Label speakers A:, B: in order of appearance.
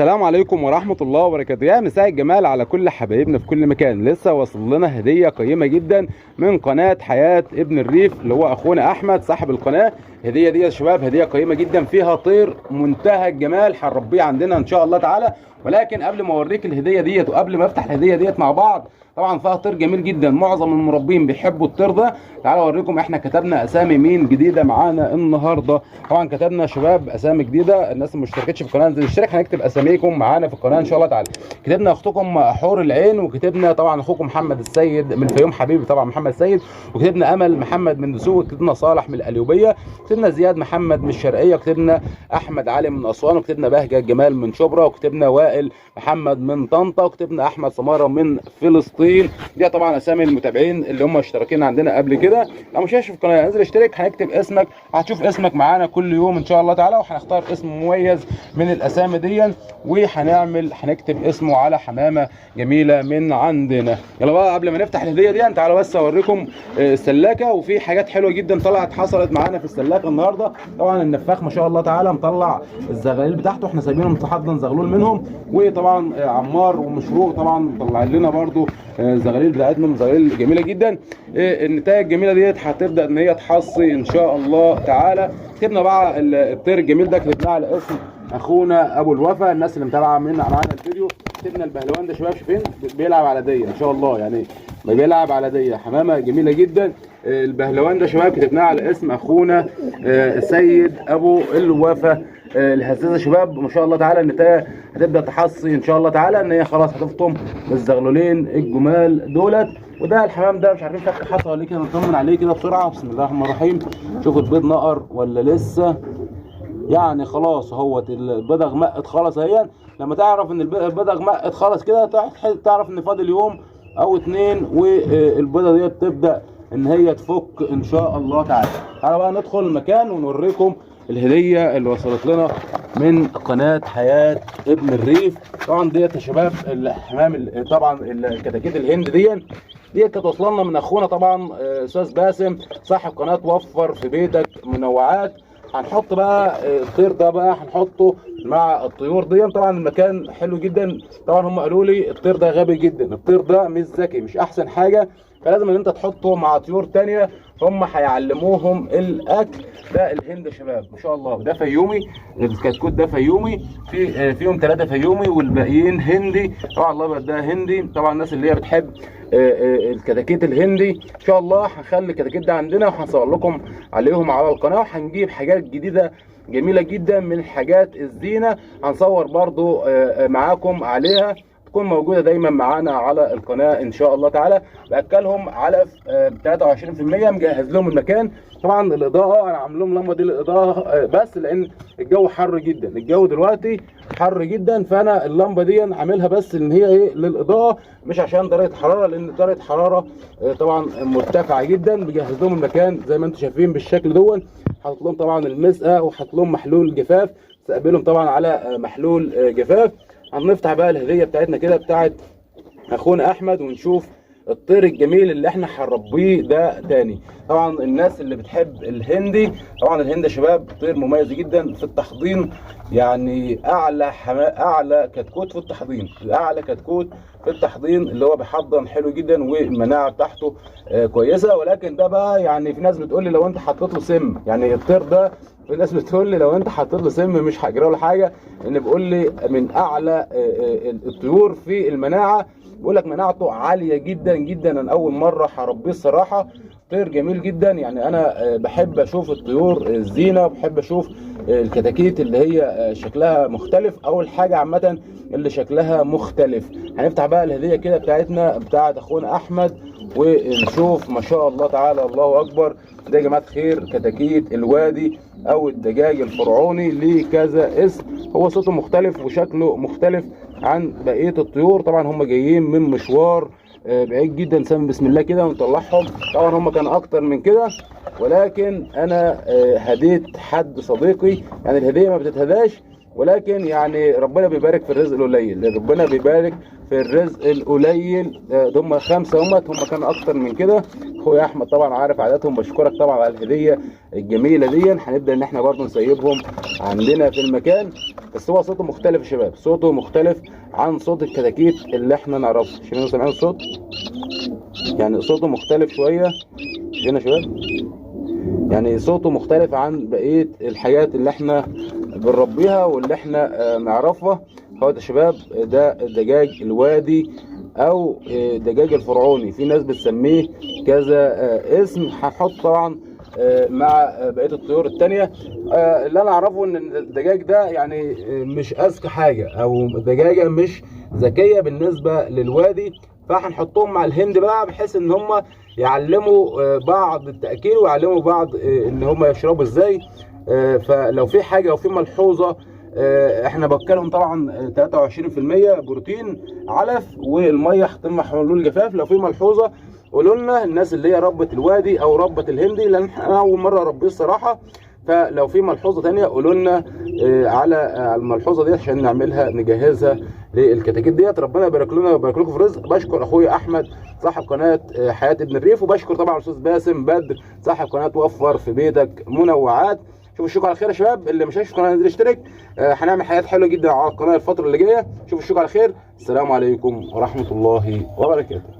A: السلام عليكم ورحمة الله وبركاته. يا مساء الجمال على كل حبايبنا في كل مكان. لسه وصل لنا هدية قيمة جدا من قناة حياة ابن الريف اللي هو اخونا احمد صاحب القناة. الهدية دي يا شباب هدية قيمة جدا فيها طير منتهى الجمال هنربيه عندنا ان شاء الله تعالى. ولكن قبل ما اوريك الهدية ديت وقبل ما افتح الهدية ديت مع بعض، طبعا فيها طير جميل جدا معظم المربين بيحبوا الطير ده. تعالوا اوريكم احنا كتبنا اسامي مين جديده معانا النهارده. طبعا كتبنا شباب اسامي جديده، الناس اللي ما اشتركتش في القناه انزل اشترك، هنكتب اساميكم معانا في القناه ان شاء الله تعالى. كتبنا اختكم حور العين، وكتبنا طبعا اخوكم محمد السيد من الفيوم حبيبي طبعا محمد السيد، وكتبنا امل محمد من دسوق، وكتبنا صالح من القليوبيه، وكتبنا زياد محمد من الشرقيه، وكتبنا احمد علي من اسوان، وكتبنا بهجه جمال من شبرا، وكتبنا وائل محمد من طنطا، وكتبنا احمد سماره من فلسطين. دي طبعا اسامي المتابعين اللي هم اشتراكين عندنا قبل كده. لو مش هتشوف القناه انزل اشترك، هنكتب اسمك، هتشوف اسمك معانا كل يوم ان شاء الله تعالى، وهنختار اسم مميز من الاسامي دي هنكتب اسمه على حمامه جميله من عندنا. يلا بقى قبل ما نفتح الهديه دي تعالوا بس اوريكم السلاكه، وفي حاجات حلوه جدا طلعت حصلت معانا في السلاكه النهارده. طبعا النفاخ ما شاء الله تعالى مطلع الزغاليل بتاعته، احنا سايبينهم تحضن زغلول منهم، وطبعا عمار ومشروق طبعا مطلع لنا برده الزغاليل بتاعتنا زغاليل جميله جدا. النتائج الجميله ديت هتبدا ان هي تحصي ان شاء الله تعالى. كتبنا بقى الطير الجميل ده كتبناه على اسم اخونا ابو الوفا. الناس اللي متابعه معانا الفيديو، كتبنا البهلوان ده شباب شايفين بيلعب على ديه ان شاء الله، يعني بيلعب على ديه حمامه جميله جدا. البهلوان ده شباب كتبناه على اسم اخونا السيد ابو الوفا. الهزازه شباب ما شاء الله تعالى النتايه هتبدا تحصي ان شاء الله تعالى ان هي خلاص هتفطم الزغلولين الجمال دولت. وده الحمام ده مش عارفين شكل حصى ولا كده، نطمن عليه كده بسرعه. بسم الله الرحمن الرحيم. شوف البيض نقر ولا لسه؟ يعني خلاص اهوت البيضه غمقت خلاص اهي. لما تعرف ان البيضه غمقت خلاص كده تعرف ان فاضل يوم او اتنين والبيضه ديت تبدا ان هي تفك ان شاء الله تعالى. تعالى بقى ندخل المكان ونوريكم الهديه اللي وصلت لنا من قناه حياه ابن الريف. طبعا ديت يا شباب الحمام طبعا الكتاكيت الهند ديت كانت واصله لنا من اخونا طبعا استاذ باسم صاحب قناه وفر في بيتك منوعات. هنحط بقى الطير ده بقى هنحطه مع الطيور دي. طبعا المكان حلو جدا. طبعا هم قالوا لي الطير ده غبي جدا، الطير ده مش ذكي، مش احسن حاجه، فلازم ان انت تحطه مع طيور تانية هم هيعلموهم الاكل. ده الهند يا شباب ما شاء الله، ده فيومي، الكتكوت ده فيومي، فيهم 3 فيومي والباقيين هندي. طبعا الله يبارك ده هندي. طبعا الناس اللي هي بتحب الكتاكيت الهندي ان شاء الله هنخلي الكتاكيت ده عندنا وهنصور لكم عليهم على القناه، وهنجيب حاجات جديده جميله جدا من حاجات الزينه هنصور برضو معاكم عليها، تكون موجوده دايما معانا على القناه ان شاء الله تعالى. باكلهم علف 23%، مجهز لهم المكان. طبعا الاضاءه انا عامل لهم لمبه دي للاضاءه بس لان الجو حر جدا، الجو دلوقتي حر جدا، فانا اللمبه دي عاملها بس ان هي ايه للاضاءه مش عشان درجه حراره، لان درجه حراره طبعا مرتفعه جدا. بجهز لهم المكان زي ما انتم شايفين بالشكل دون. حاطط لهم طبعا المسقه وحاطط لهم محلول جفاف، استقبلهم طبعا على محلول جفاف. هنفتح بقى الهديه بتاعتنا كده بتاعت اخونا احمد ونشوف الطير الجميل اللي احنا هنربيه ده تاني. طبعا الناس اللي بتحب الهندي، طبعا الهند يا شباب طير مميز جدا في التحضين، يعني اعلى كتكوت في التحضين، اعلى كتكوت في التحضين اللي هو بيحضن حلو جدا والمناعه بتاعته كويسه. ولكن ده بقى يعني في ناس بتقول لي لو انت حطيت له سم، يعني الطير ده في ناس بتقول لي لو انت حطيت له سم مش هجرى له حاجه، ان بيقول لي من اعلى الطيور في المناعه، بيقول لك مناعته عاليه جدا جدا. انا اول مره هربيه الصراحه، طير جميل جدا. يعني انا بحب اشوف الطيور الزينه، بحب اشوف الكتاكيت اللي هي شكلها مختلف، اول حاجه عامه اللي شكلها مختلف. هنفتح بقى الهديه كده بتاعتنا بتاعت اخونا احمد ونشوف ما شاء الله تعالى الله اكبر. ده يا جماعه خير كتاكيت الوادي او الدجاج الفرعوني، ليه كذا اسم، هو صوته مختلف وشكله مختلف عن بقيه الطيور. طبعا هم جايين من مشوار بعيد جدا، سمي بسم الله كده ونطلعهم. طبعا هم كانوا اكتر من كده، ولكن انا هديت حد صديقي، يعني الهديه ما بتتهداش ولكن يعني ربنا بيبارك في الرزق القليل، ربنا بيبارك في الرزق القليل. هم 5 هم كانوا اكتر من كده. اخويا احمد طبعا عارف عاداتهم، بشكرك طبعا على الهديه الجميله دي. هنبدا ان احنا برضو نسيبهم عندنا في المكان، بس هو صوته مختلف يا شباب، صوته مختلف عن صوت الكتاكيت اللي احنا نعرفه. شايفين سامعين الصوت؟ يعني صوته مختلف شويه هنا يا شباب، يعني صوته مختلف عن بقيه الحاجات اللي احنا بنربيها واللي احنا نعرفها. هو ده يا شباب، ده دجاج الوادي او دجاج الفرعوني، في ناس بتسميه كذا اسم. هنحط طبعا مع بقيه الطيور التانية. اللي انا اعرفه ان الدجاج ده يعني مش اذكى حاجه، او دجاجه مش ذكيه بالنسبه للوادي، فهنحطهم مع الهند بقى بحيث ان هم يعلموا بعض التاكيل ويعلموا بعض ان هم يشربوا ازاي. فلو في حاجه او في ملحوظه، احنا بكلهم طبعا 23% بروتين علف، والميه هتم حلول الجفاف. لو في ملحوظه قولوا لنا، الناس اللي هي ربت الوادي او ربت الهندي، لان انا اول مره اربيه الصراحه، فلو في ملحوظه ثانيه قولوا لنا على الملحوظه دي عشان نعملها نجهزها للكتاكيت ديت. ربنا يبارك لنا ويبارك لكم في الرزق. بشكر اخويا احمد صاحب قناه حياه ابن الريف، وبشكر طبعا الاستاذ باسم بدر صاحب قناه وفر في بيتك منوعات. شوفوا الشكر على خير يا شباب، اللي مش هيشوف القناه ينزل يشترك. هنعمل حاجات حلوه جدا على القناه الفتره اللي جايه. شوفوا الشكر على خير، السلام عليكم ورحمه الله وبركاته.